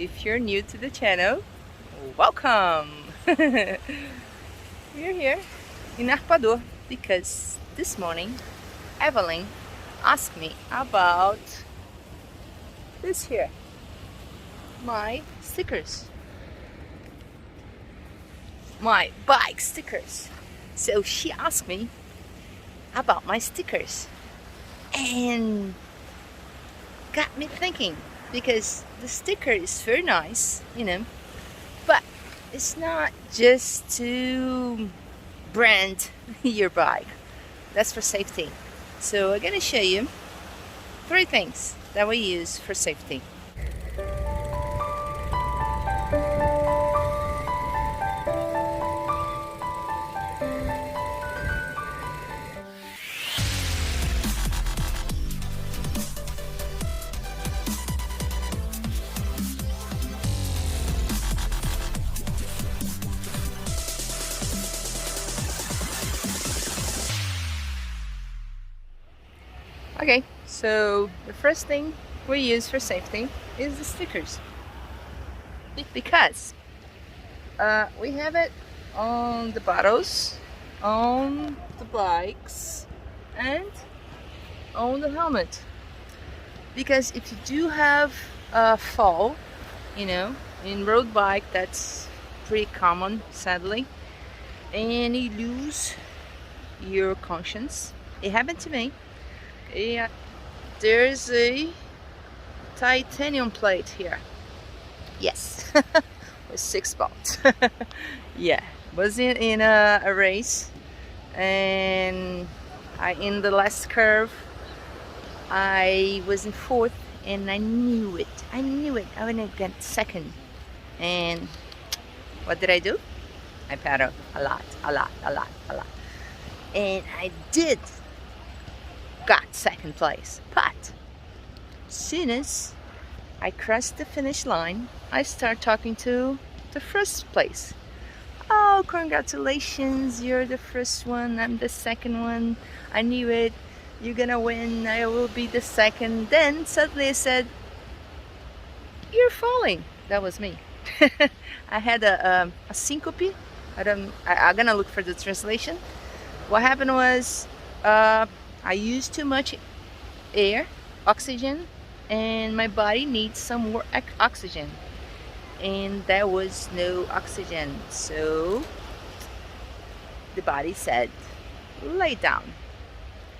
If you're new to the channel, welcome! We're here in Arpoador because this morning Evelyn asked me about this here, my stickers, my bike stickers. So she asked me about my stickers and got me thinking, because the sticker is very nice, you know, but it's not just to brand your bike. That's for safety. So I'm gonna show you 3 things that we use for safety. Okay, so the first thing we use for safety is the stickers, because we have it on the bottles, on the bikes, and on the helmet. Because if you do have a fall, you know, in road bike, that's pretty common, sadly, and you lose your conscience. It happened to me. Yeah, there's a titanium plate here. Yes, with 6 bolts. Yeah, was in a race, and in the last curve I was in 4th, and I knew it. I was gonna get 2nd, and what did I do? I pedaled a lot, and I did got 2nd place, but as soon as I crossed the finish line, I start talking to the 1st place. Oh, congratulations, you're the 1st one, I'm the 2nd one, I knew it, you're gonna win, I will be the 2nd. Then suddenly I said, you're falling. That was me. I had a syncope. I'm gonna look for the translation. What happened was, I used too much air, oxygen, and my body needs some more oxygen, and there was no oxygen. So the body said, lay down.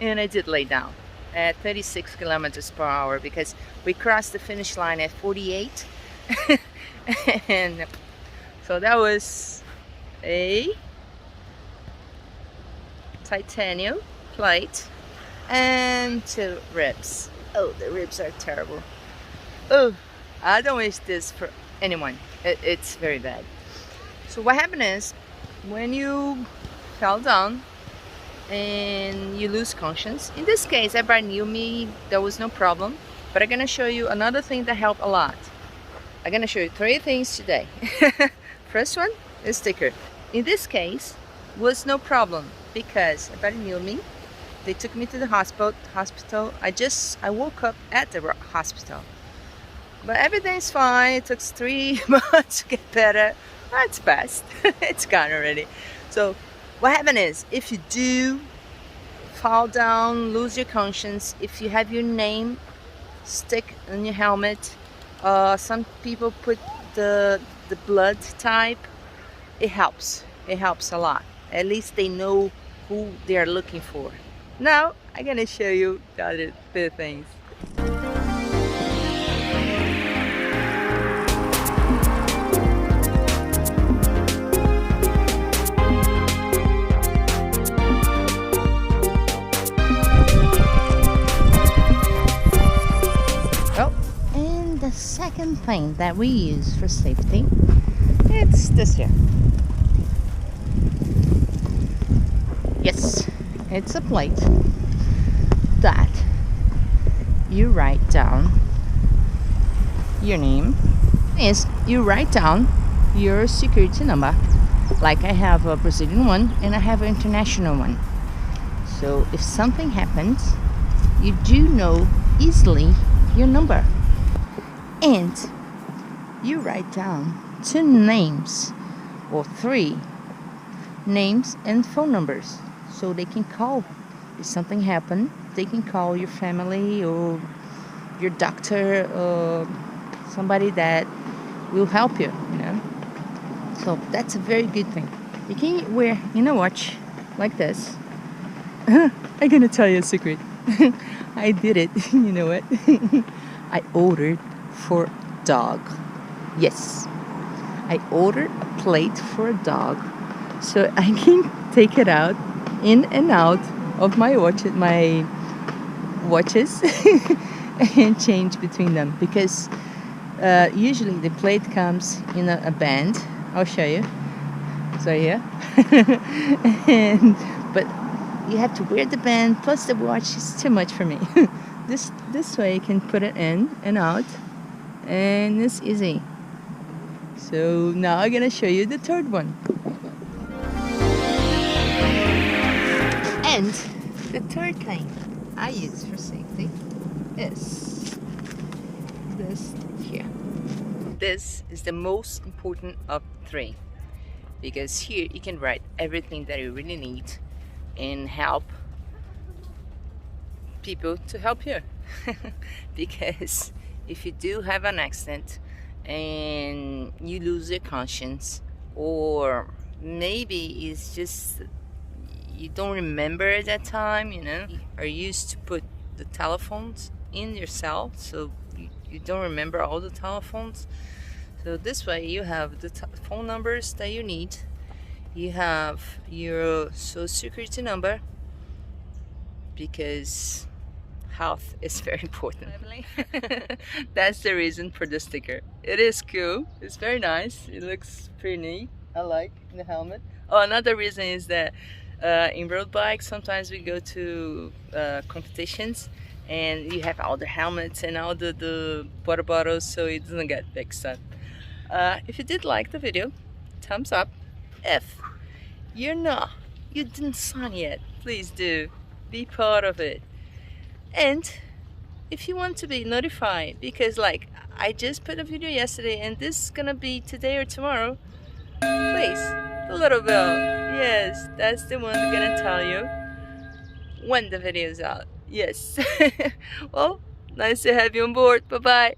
And I did lay down at 36 kilometers per hour, because we crossed the finish line at 48. And so that was a titanium plate and 2 ribs. Oh, the ribs are terrible. Oh, I don't wish this for anyone. It's very bad. So what happened is, when you fell down and you lose conscience, in this case everybody knew me, there was no problem, but I'm gonna show you another thing that helped a lot. I'm gonna show you 3 things today. First one is sticker. In this case was no problem, because everybody knew me. They took me to the hospital. I woke up at the hospital, but everything's fine. It took 3 months to get better. That's best. It's gone already. So what happened is, if you do fall down, lose your conscience, if you have your name stick on your helmet, some people put the blood type, it helps. It helps a lot. At least they know who they are looking for. Now I'm gonna show you the other 2 things. Oh, and the second thing that we use for safety, it's this here. Yes, it's a plate that you write down your name. Is you write down your security number. Like I have a Brazilian one and I have an international one. So if something happens, you do know easily your number. And you write down 2 names or 3 names and phone numbers so they can call. If something happened, they can call your family or your doctor or somebody that will help you, you know. So that's a very good thing. You can wear in a watch like this. I'm gonna tell you a secret. I did it. You know what? I ordered for dog. Yes, I ordered a plate for a dog so I can take it out, in and out of my watches and change between them, because usually the plate comes in a band. I'll show you. So yeah. But you have to wear the band plus the watch is too much for me. This way you can put it in and out, and it's easy. So now I'm gonna show you the third one. And the third thing I use for safety is this here. This is the most important of 3, because here you can write everything that you really need and help people to help you. Because if you do have an accident and you lose your conscience, or maybe it's just you don't remember at that time, you know, are used to put the telephones in your cell, so you don't remember all the telephones. So this way you have the phone numbers that you need, you have your social security number, because health is very important. That's the reason for the sticker. It is cool, it's very nice, it looks pretty neat. I like the helmet. Oh, another reason is that in road bikes sometimes we go to competitions and you have all the helmets and all the water bottles, so it doesn't get mixed up. If you did like the video, thumbs up. If you didn't sign yet, please do be part of it. And if you want to be notified, because like I just put a video yesterday and this is gonna be today or tomorrow, please, the little bell, yes, that's the one gonna tell you when the video is out. Yes. Well, nice to have you on board. Bye bye.